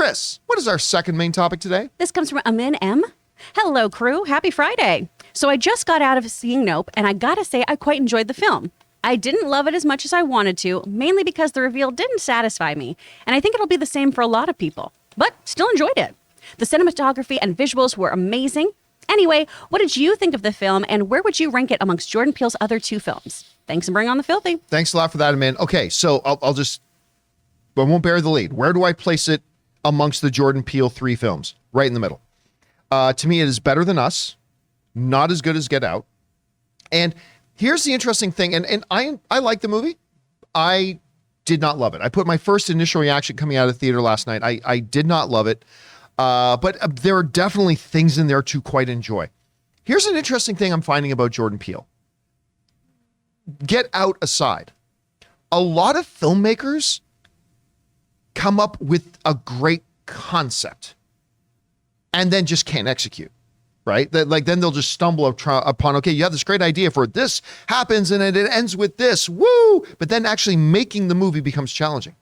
Chris, what is our second main topic today? This comes from Amin M. Hello, crew. Happy Friday. So I just got out of seeing Nope, and I gotta say I quite enjoyed the film. I didn't love it as much as I wanted to, mainly because the reveal didn't satisfy me, and I think it'll be the same for a lot of people, but still enjoyed it. The cinematography and visuals were amazing. Anyway, what did you think of the film, and where would you rank it amongst Jordan Peele's other two films? Thanks, and bring on the filthy. Thanks a lot for that, Amin. Okay, so I won't bury the lead. Where do I place it amongst the Jordan Peele 3 films? Right in the middle. To me, it is better than Us, not as good as Get Out. And here's the interesting thing, and I like the movie. I did not love it. I put my first initial reaction coming out of the theater last night. I did not love it, but there are definitely things in there to quite enjoy. Here's an interesting thing I'm finding about Jordan Peele. Get Out aside, a lot of filmmakers come up with a great concept and then just can't execute, right? Then they'll just stumble upon, okay, you have this great idea for this happens and it ends with this, woo! But then actually making the movie becomes challenging.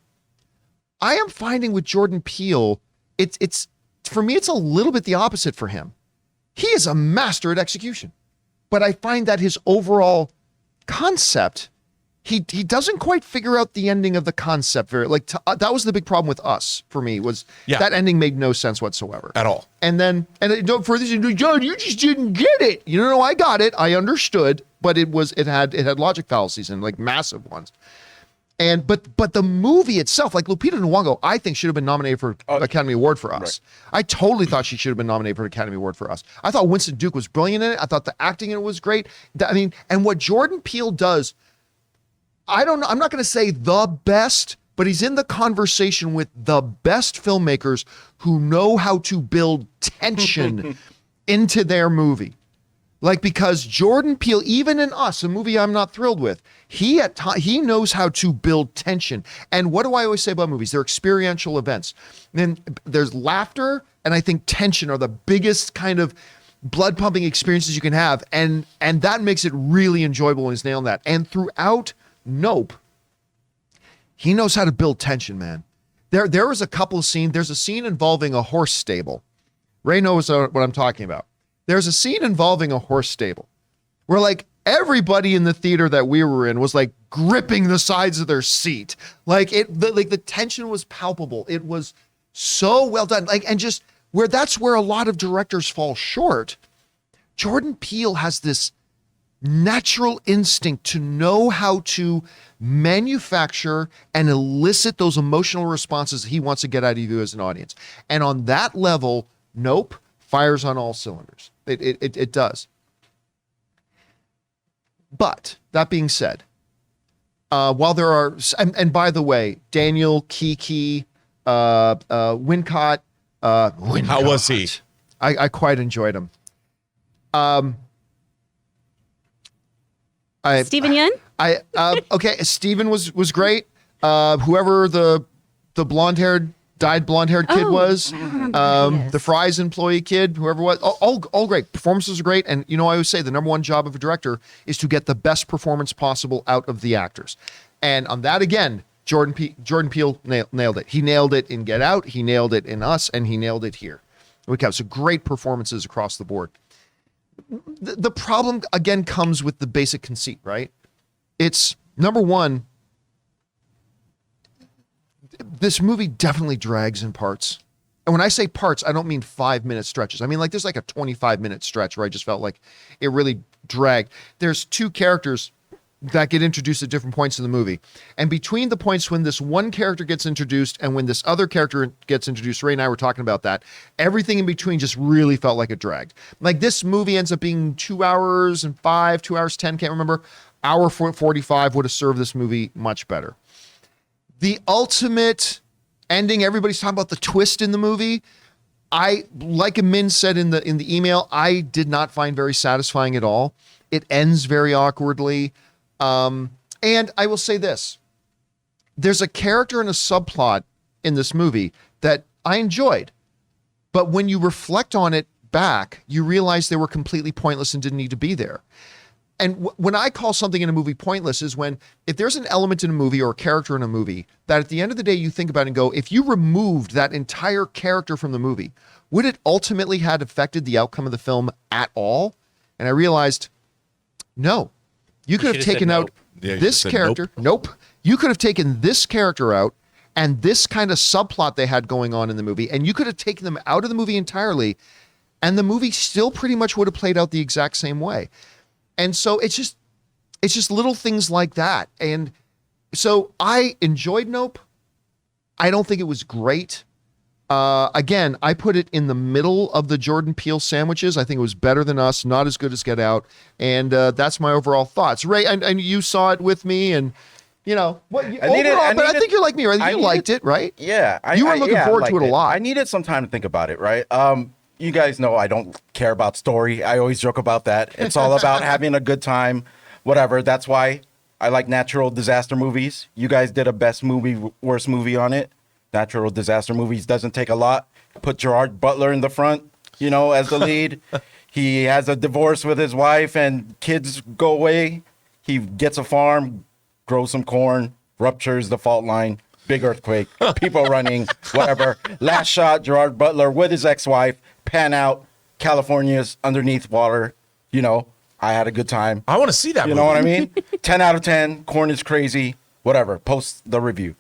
I am finding with Jordan Peele, it's for me, it's a little bit the opposite for him. He is a master at execution, but I find that his overall concept, he doesn't quite figure out the ending of the concept that was the big problem with Us for me was that ending made no sense whatsoever at all. And for this, John, you just didn't get it. I got it. I understood, but it had logic fallacies and like massive ones. And but the movie itself, like Lupita Nyong'o, I think should have been nominated for Academy Award for Us. Right. I totally thought she should have been nominated for an Academy Award for Us. I thought Winston Duke was brilliant in it. I thought the acting in it was great. And what Jordan Peele does, I don't know, I'm not going to say the best, but he's in the conversation with the best filmmakers who know how to build tension into their movie. Like, because Jordan Peele, even in Us, a movie I'm not thrilled with, he knows how to build tension. And what do I always say about movies? They're experiential events. And there's laughter, and I think tension are the biggest kind of blood pumping experiences you can have. And that makes it really enjoyable when he's nailing that. And throughout Nope, he knows how to build tension, man. There was a couple of scenes. There's a scene involving a horse stable. Ray knows what I'm talking about. There's a scene involving a horse stable where like everybody in the theater that we were in was like gripping the sides of their seat. Like the tension was palpable. It was so well done. And just that's where a lot of directors fall short. Jordan Peele has this natural instinct to know how to manufacture and elicit those emotional responses he wants to get out of you as an audience. And on that level, Nope fires on all cylinders. It does. But that being said, while there are, and by the way, Daniel, Kiki, Wincott, how was he? I quite enjoyed him. Steven Yeun? Okay, Steven was great. Whoever the dyed blonde-haired kid was, the Fry's employee kid, whoever it was, all great. Performances are great, and I always say the number one job of a director is to get the best performance possible out of the actors. And on that again, Jordan Peele nailed it. He nailed it in Get Out, he nailed it in Us, and he nailed it here. So great performances across the board. The problem again comes with the basic conceit, right? It's number one, this movie definitely drags in parts. And when I say parts, I don't mean 5-minute stretches. I mean, like there's like a 25-minute stretch where I just felt like it really dragged. There's two characters that get introduced at different points in the movie. And between the points when this one character gets introduced and when this other character gets introduced, Ray and I were talking about that, everything in between just really felt like it dragged. Like this movie ends up being 2 hours and 5, 2 hours 10, can't remember. Hour 45 would have served this movie much better. The ultimate ending, everybody's talking about the twist in the movie. Like Amin said in the email, I did not find very satisfying at all. It ends very awkwardly. And I will say this, there's a character and a subplot in this movie that I enjoyed, but when you reflect on it back, you realize they were completely pointless and didn't need to be there. And when I call something in a movie pointless is when, if there's an element in a movie or a character in a movie that at the end of the day you think about it and go, if you removed that entire character from the movie, would it ultimately have affected the outcome of the film at all? And I realized, no. You could have taken out this character. Nope. You could have taken this character out and this kind of subplot they had going on in the movie, and you could have taken them out of the movie entirely, and the movie still pretty much would have played out the exact same way. And so it's just little things like that. And so I enjoyed Nope. I don't think it was great. Again, I put it in the middle of the Jordan Peele sandwiches. I think it was better than Us, not as good as Get Out. And that's my overall thoughts. Ray, and you saw it with me, and you know, what I think you're like me, right? You liked it, right? Yeah. You were looking forward to it a lot. I needed some time to think about it, right? You guys know I don't care about story. I always joke about that. It's all about having a good time, whatever. That's why I like natural disaster movies. You guys did a best movie, worst movie on it. Natural disaster movies doesn't take a lot. Put Gerard Butler in the front, you know, as the lead. He has a divorce with his wife and kids go away. He gets a farm, grows some corn, ruptures the fault line, big earthquake, people running, whatever. Last shot, Gerard Butler with his ex-wife, pan out, California's underneath water. You know, I had a good time. I want to see that movie. You know what I mean? 10 out of 10, corn is crazy, whatever. Post the review.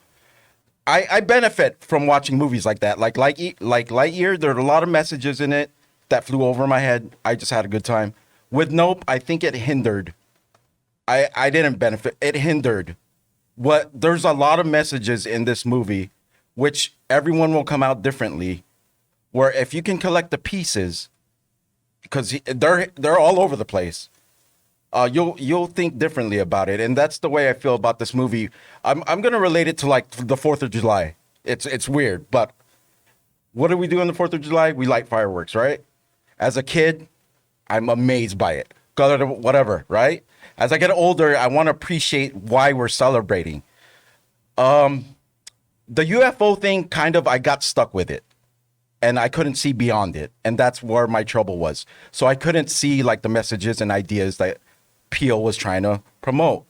I benefit from watching movies like that. Like Lightyear, there are a lot of messages in it that flew over my head. I just had a good time. With Nope, I think it hindered. I didn't benefit. It hindered. There's a lot of messages in this movie, which everyone will come out differently. Where if you can collect the pieces, because they're all over the place, you'll think differently about it, and that's the way I feel about this movie. I'm gonna relate it to like the 4th of July. It's weird, but what do we do on the 4th of July? We light fireworks, right? As a kid, I'm amazed by it. Color, whatever, right? As I get older, I want to appreciate why we're celebrating. The UFO thing, kind of, I got stuck with it. And I couldn't see beyond it. And that's where my trouble was. So I couldn't see like the messages and ideas that Peele was trying to promote.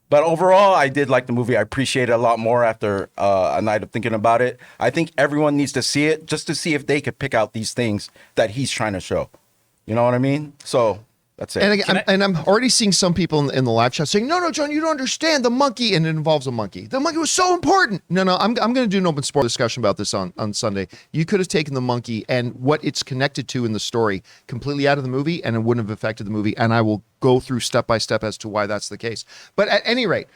But overall, I did like the movie. I appreciate it a lot more after a night of thinking about it. I think everyone needs to see it just to see if they could pick out these things that he's trying to show. You know what I mean? So that's it. And again, I'm already seeing some people in the live chat saying, no, John, you don't understand the monkey. And it involves a monkey. The monkey was so important. No, I'm going to do an open sport discussion about this on Sunday. You could have taken the monkey and what it's connected to in the story completely out of the movie, and it wouldn't have affected the movie. And I will go through step by step as to why that's the case. But at any rate,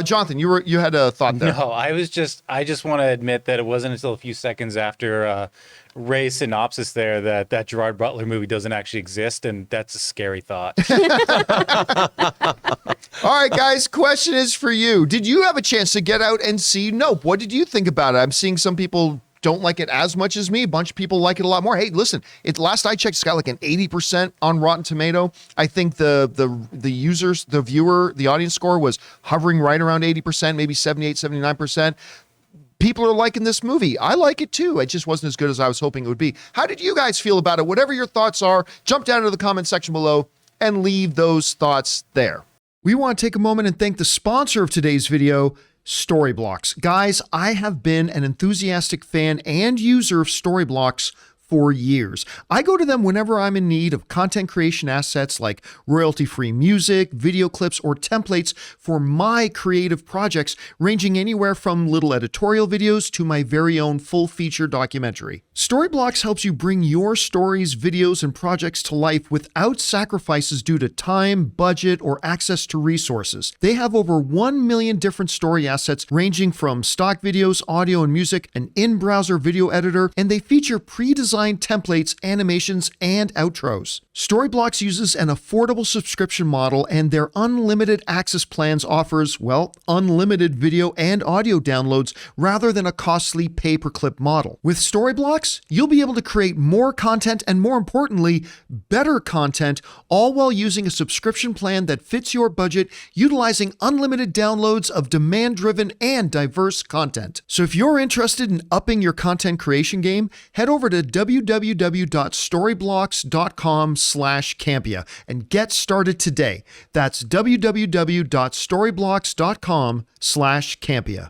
Jonathan, you had a thought there. No, I just want to admit that it wasn't until a few seconds after Ray's synopsis there that Gerard Butler movie doesn't actually exist, and that's a scary thought. All right, guys, question is for you. Did you have a chance to get out and see Nope? What did you think about it? I'm seeing some people don't like it as much as me. A bunch of people like it a lot more. Hey, listen, last I checked, it's got like an 80% on Rotten Tomato. I think the audience score was hovering right around 80%, maybe 78, 79%. People are liking this movie. I like it too. It just wasn't as good as I was hoping it would be. How did you guys feel about it? Whatever your thoughts are, jump down into the comment section below and leave those thoughts there. We want to take a moment and thank the sponsor of today's video, Storyblocks. Guys, I have been an enthusiastic fan and user of Storyblocks for years. I go to them whenever I'm in need of content creation assets like royalty-free music, video clips, or templates for my creative projects, ranging anywhere from little editorial videos to my very own full-feature documentary. Storyblocks helps you bring your stories, videos, and projects to life without sacrifices due to time, budget, or access to resources. They have over 1 million different story assets ranging from stock videos, audio and music, an in-browser video editor, and they feature pre-designed templates, animations, and outros. Storyblocks uses an affordable subscription model, and their unlimited access plans offers, well, unlimited video and audio downloads rather than a costly pay-per-clip model. With Storyblocks, you'll be able to create more content and, more importantly, better content, all while using a subscription plan that fits your budget, utilizing unlimited downloads of demand-driven and diverse content. So if you're interested in upping your content creation game, head over to www.storyblocks.com/Campea and get started today. That's www.storyblocks.com/Campea.